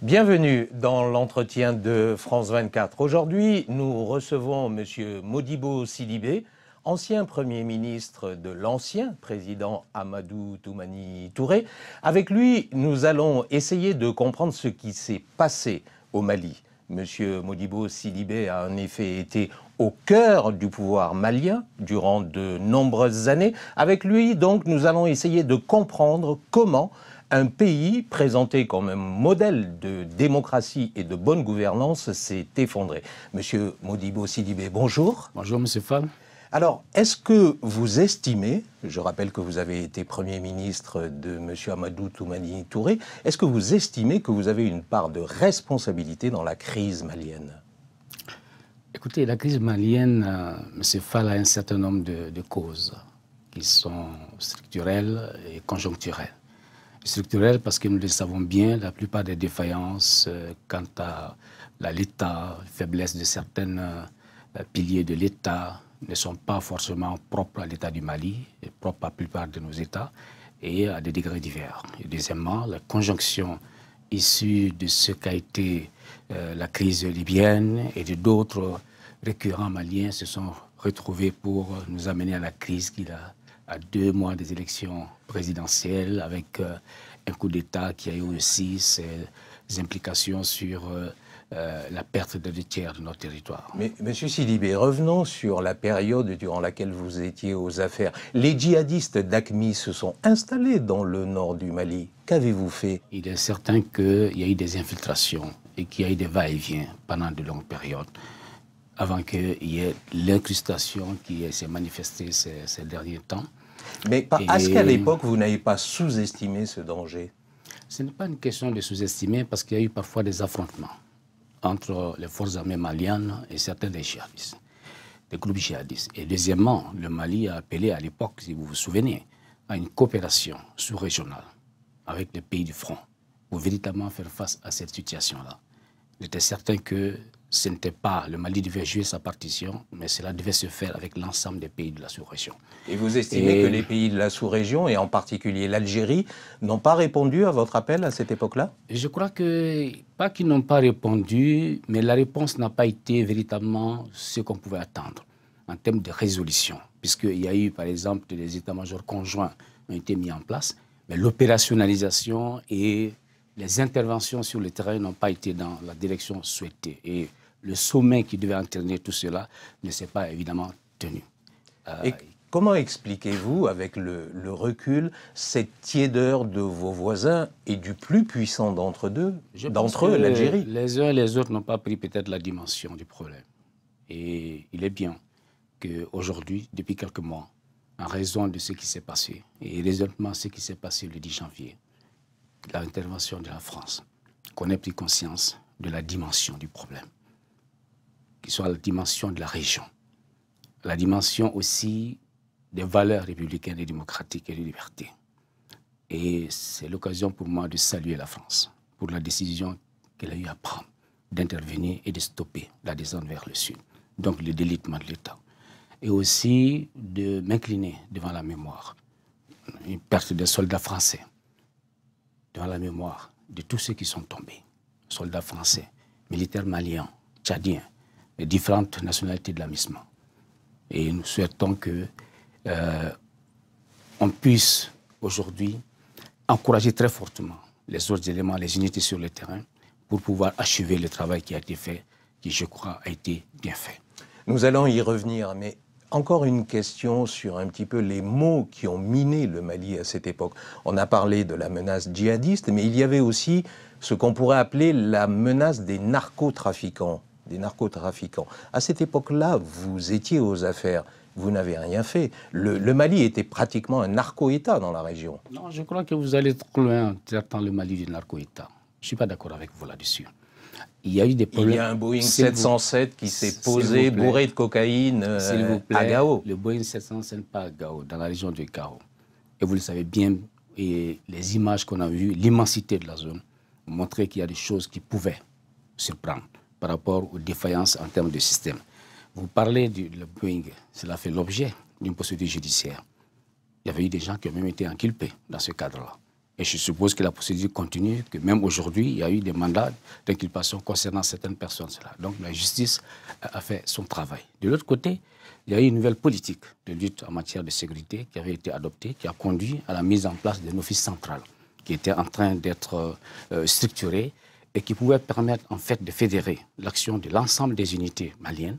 Bienvenue dans l'entretien de France 24. Aujourd'hui, nous recevons M. Modibo Sidibé, ancien Premier ministre de l'ancien président Amadou Toumani Touré. Avec lui, nous allons essayer de comprendre ce qui s'est passé au Mali. M. Modibo Sidibé a en effet été au cœur du pouvoir malien durant de nombreuses années. Avec lui, donc, nous allons essayer de comprendre comment un pays présenté comme un modèle de démocratie et de bonne gouvernance s'est effondré. Monsieur Modibo Sidibé, bonjour. Bonjour, monsieur Fall. Alors, est-ce que vous estimez, je rappelle que vous avez été Premier ministre de monsieur Amadou Toumani Touré, est-ce que vous estimez que vous avez une part de responsabilité dans la crise malienne? Écoutez, la crise malienne, monsieur Fall, a un certain nombre de causes qui sont structurelles et conjoncturelles. Structurelle parce que nous le savons bien, la plupart des défaillances quant à l'État, faiblesse de certains piliers de l'État ne sont pas forcément propres à l'État du Mali, et propres à la plupart de nos États et à des degrés divers. Et deuxièmement, la conjonction issue de ce qu'a été la crise libyenne et de d'autres récurrents maliens se sont retrouvés pour nous amener à la crise qu'il a à 2 mois des élections présidentielles, avec un coup d'État qui a eu aussi ses implications sur la perte de 2/3 de notre territoire. Mais monsieur Sidibé, revenons sur la période durant laquelle vous étiez aux affaires. Les djihadistes d'AQMI se sont installés dans le nord du Mali. Qu'avez-vous fait? Il est certain qu'il y a eu des infiltrations et qu'il y a eu des va-et-vient pendant de longues périodes, avant qu'il y ait l'incrustation qui s'est manifestée ces derniers temps. Mais est-ce qu'à l'époque, vous n'avez pas sous-estimé ce danger? Ce n'est pas une question de sous-estimer, parce qu'il y a eu parfois des affrontements entre les forces armées maliennes et certains des djihadistes, des groupes djihadistes. Et deuxièmement, le Mali a appelé à l'époque, si vous vous souvenez, à une coopération sous-régionale avec les pays du front pour véritablement faire face à cette situation-là. Il était certain que ce n'était pas le Mali devait jouer sa partition, mais cela devait se faire avec l'ensemble des pays de la sous-région. Et vous estimez que les pays de la sous-région, et en particulier l'Algérie, n'ont pas répondu à votre appel à cette époque-là? Je crois que, pas qu'ils n'ont pas répondu, mais la réponse n'a pas été véritablement ce qu'on pouvait attendre en termes de résolution, puisqu'il y a eu, par exemple, des états-majors conjoints ont été mis en place, mais l'opérationnalisation et les interventions sur le terrain n'ont pas été dans la direction souhaitée. Et le sommet qui devait entraîner tout cela ne s'est pas évidemment tenu. Et comment expliquez-vous, avec le recul, cette tiédeur de vos voisins et du plus puissant d'entre eux, l'Algérie? Les uns et les autres n'ont pas pris peut-être la dimension du problème. Et il est bien qu'aujourd'hui, depuis quelques mois, en raison de ce qui s'est passé, et résultement ce qui s'est passé le 10 janvier, l'intervention de la France, qu'on ait pris conscience de la dimension du problème, qui soit la dimension de la région, la dimension aussi des valeurs républicaines et démocratiques et de liberté. Et c'est l'occasion pour moi de saluer la France pour la décision qu'elle a eu à prendre d'intervenir et de stopper la descente vers le sud, donc le délitement de l'État. Et aussi de m'incliner devant la mémoire, une perte des soldats français, devant la mémoire de tous ceux qui sont tombés, soldats français, militaires maliens, tchadiens, les différentes nationalités de la MISMA. Et nous souhaitons que on puisse aujourd'hui encourager très fortement les autres éléments, les unités sur le terrain, pour pouvoir achever le travail qui a été fait, qui, je crois, a été bien fait. Nous allons y revenir, mais encore une question sur un petit peu les mots qui ont miné le Mali à cette époque. On a parlé de la menace djihadiste, mais il y avait aussi ce qu'on pourrait appeler la menace des narcotrafiquants. À cette époque-là, vous étiez aux affaires. Vous n'avez rien fait. Le Mali était pratiquement un narco-État dans la région. Non, je crois que vous allez trop loin en traitant le Mali du narco-État. Je ne suis pas d'accord avec vous là-dessus. Il y a eu des problèmes. Il y a un Boeing 707 qui s'est posé bourré de cocaïne à Gao. Le Boeing 707 n'est pas à Gao, dans la région de Gao. Et vous le savez bien, et les images qu'on a vues, l'immensité de la zone, montraient qu'il y a des choses qui pouvaient surprendre par rapport aux défaillances en termes de système. Vous parlez du Boeing, cela fait l'objet d'une procédure judiciaire. Il y avait eu des gens qui ont même été inculpés dans ce cadre-là. Et je suppose que la procédure continue, que même aujourd'hui, il y a eu des mandats d'inculpation concernant certaines personnes. Donc la justice a fait son travail. De l'autre côté, il y a eu une nouvelle politique de lutte en matière de sécurité qui avait été adoptée, qui a conduit à la mise en place d'un office central qui était en train d'être structuré et qui pouvait permettre en fait de fédérer l'action de l'ensemble des unités maliennes,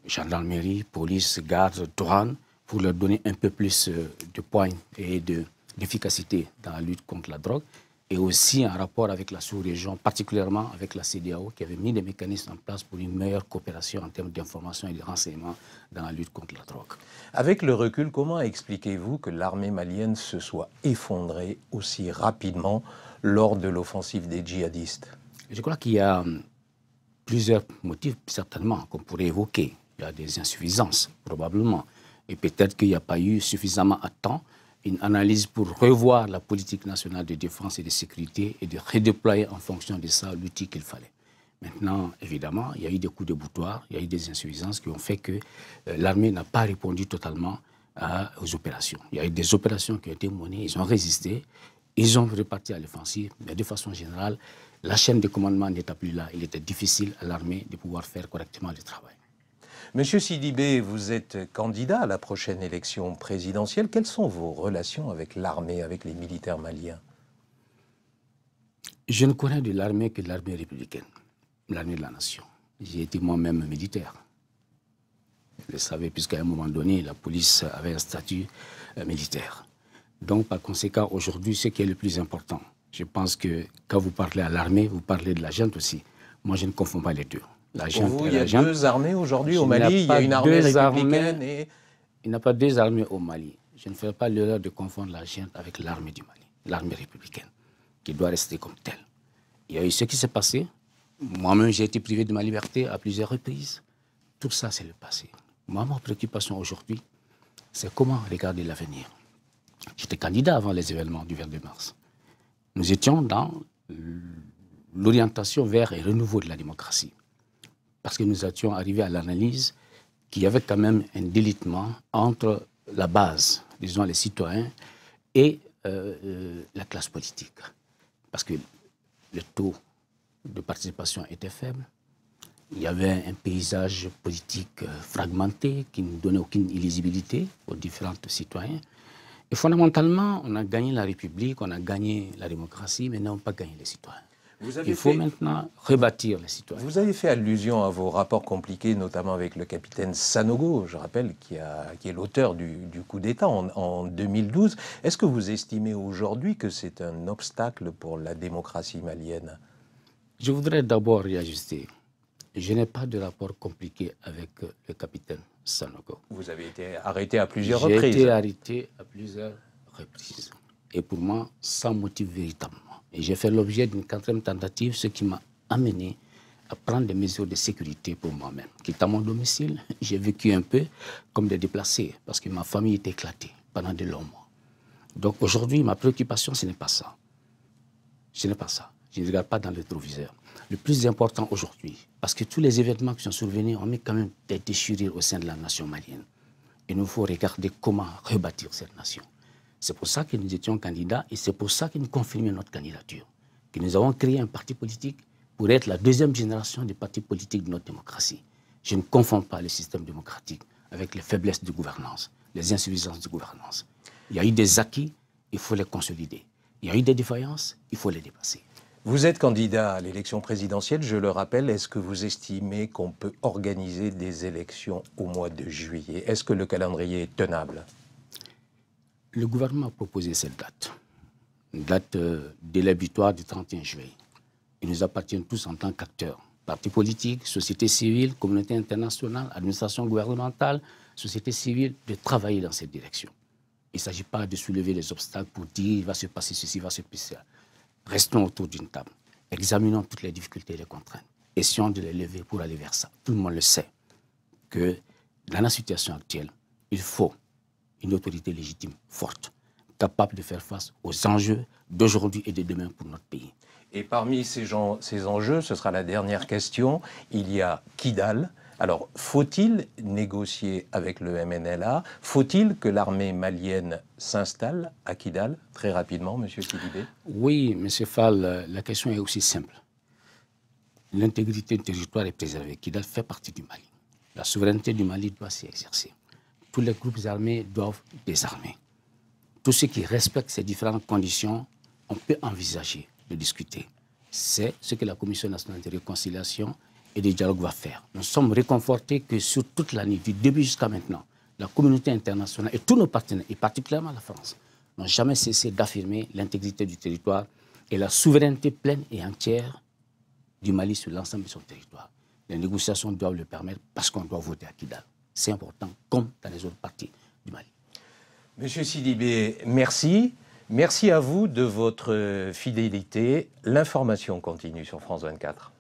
gendarmerie, police, garde, douane, pour leur donner un peu plus de poigne et d'efficacité dans la lutte contre la drogue, et aussi en rapport avec la sous-région, particulièrement avec la CEDEAO, qui avait mis des mécanismes en place pour une meilleure coopération en termes d'information et de renseignement dans la lutte contre la drogue. Avec le recul, comment expliquez-vous que l'armée malienne se soit effondrée aussi rapidement lors de l'offensive des djihadistes? Je crois qu'il y a plusieurs motifs, certainement, qu'on pourrait évoquer. Il y a des insuffisances, probablement. Et peut-être qu'il n'y a pas eu suffisamment à temps une analyse pour revoir la politique nationale de défense et de sécurité et de redéployer en fonction de ça l'outil qu'il fallait. Maintenant, évidemment, il y a eu des coups de boutoir, il y a eu des insuffisances qui ont fait que l'armée n'a pas répondu totalement aux opérations. Il y a eu des opérations qui ont été menées, ils ont résisté, ils ont reparti à l'offensive, mais de façon générale, la chaîne de commandement n'était plus là. Il était difficile à l'armée de pouvoir faire correctement le travail. Monsieur Sidibé, vous êtes candidat à la prochaine élection présidentielle. Quelles sont vos relations avec l'armée, avec les militaires maliens? Je ne connais de l'armée que l'armée républicaine, l'armée de la nation. J'ai été moi-même militaire. Vous le savez, puisqu'à un moment donné, la police avait un statut militaire. Donc, par conséquent, aujourd'hui, ce qui est le plus important, je pense que quand vous parlez à l'armée, vous parlez de la junte aussi. Moi, je ne confonds pas les deux. Pour vous, il y a deux armées aujourd'hui au Mali. Il y a une armée républicaine et... Il n'y a pas deux armées au Mali. Je ne ferai pas l'erreur de confondre la junte avec l'armée du Mali, l'armée républicaine, qui doit rester comme telle. Il y a eu ce qui s'est passé. Moi-même, j'ai été privé de ma liberté à plusieurs reprises. Tout ça, c'est le passé. Moi, ma préoccupation aujourd'hui, c'est comment regarder l'avenir. J'étais candidat avant les événements du 22 mars. Nous étions dans l'orientation vers un renouveau de la démocratie. Parce que nous étions arrivés à l'analyse qu'il y avait quand même un délitement entre la base, disons les citoyens, et la classe politique. Parce que le taux de participation était faible. Il y avait un paysage politique fragmenté qui ne donnait aucune illisibilité aux différents citoyens. Et fondamentalement, on a gagné la République, on a gagné la démocratie, mais n'avons pas gagné les citoyens. Il faut maintenant rebâtir les citoyens. Vous avez fait allusion à vos rapports compliqués, notamment avec le capitaine Sanogo, je rappelle, qui est l'auteur du coup d'État en 2012. Est-ce que vous estimez aujourd'hui que c'est un obstacle pour la démocratie malienne? Je voudrais d'abord réajuster. Je n'ai pas de rapport compliqué avec le capitaine Sanogo. Vous avez été arrêté à plusieurs reprises. J'ai été arrêté à plusieurs reprises. Et pour moi, sans motif véritablement. Et j'ai fait l'objet d'une 4e tentative, ce qui m'a amené à prendre des mesures de sécurité pour moi-même. Quittant mon domicile, j'ai vécu un peu comme des déplacés, parce que ma famille était éclatée pendant de longs mois. Donc aujourd'hui, ma préoccupation, ce n'est pas ça. Ce n'est pas ça. Je ne regarde pas dans le rétroviseur. Le plus important aujourd'hui, parce que tous les événements qui sont survenus ont mis quand même des déchirures au sein de la nation malienne. Il nous faut regarder comment rebâtir cette nation. C'est pour ça que nous étions candidats et c'est pour ça que nous confirmions notre candidature. Que nous avons créé un parti politique pour être la 2e génération des partis politiques de notre démocratie. Je ne confonds pas le système démocratique avec les faiblesses de gouvernance, les insuffisances de gouvernance. Il y a eu des acquis, il faut les consolider. Il y a eu des défaillances, il faut les dépasser. Vous êtes candidat à l'élection présidentielle, je le rappelle. Est-ce que vous estimez qu'on peut organiser des élections au mois de juillet? Est-ce que le calendrier est tenable? Le gouvernement a proposé cette date, une date délébitoire du 31 juillet. Il nous appartient tous en tant qu'acteurs, partis politiques, société civile, communauté internationale, administration gouvernementale, société civile, de travailler dans cette direction. Il ne s'agit pas de soulever les obstacles pour dire il va se passer ceci, il va se passer ça. Restons autour d'une table, examinons toutes les difficultés et les contraintes, essayons de les lever pour aller vers ça. Tout le monde le sait que dans la situation actuelle, il faut une autorité légitime forte, capable de faire face aux enjeux d'aujourd'hui et de demain pour notre pays. Et parmi ces enjeux, ce sera la dernière question, il y a Kidal, Alors, faut-il négocier avec le MNLA? Faut-il que l'armée malienne s'installe à Kidal très rapidement, M. Sidibé? Oui, M. Fall, la question est aussi simple. L'intégrité du territoire est préservée. Kidal fait partie du Mali. La souveraineté du Mali doit s'y exercer. Tous les groupes armés doivent désarmer. Tous ceux qui respectent ces différentes conditions, on peut envisager de discuter. C'est ce que la Commission nationale de réconciliation et de dialogue va faire. Nous sommes réconfortés que sur toute l'année, du début jusqu'à maintenant, la communauté internationale et tous nos partenaires, et particulièrement la France, n'ont jamais cessé d'affirmer l'intégrité du territoire et la souveraineté pleine et entière du Mali sur l'ensemble de son territoire. Les négociations doivent le permettre parce qu'on doit voter à Kidal. C'est important, comme dans les autres parties du Mali. Monsieur Sidibé, merci. Merci à vous de votre fidélité. L'information continue sur France 24.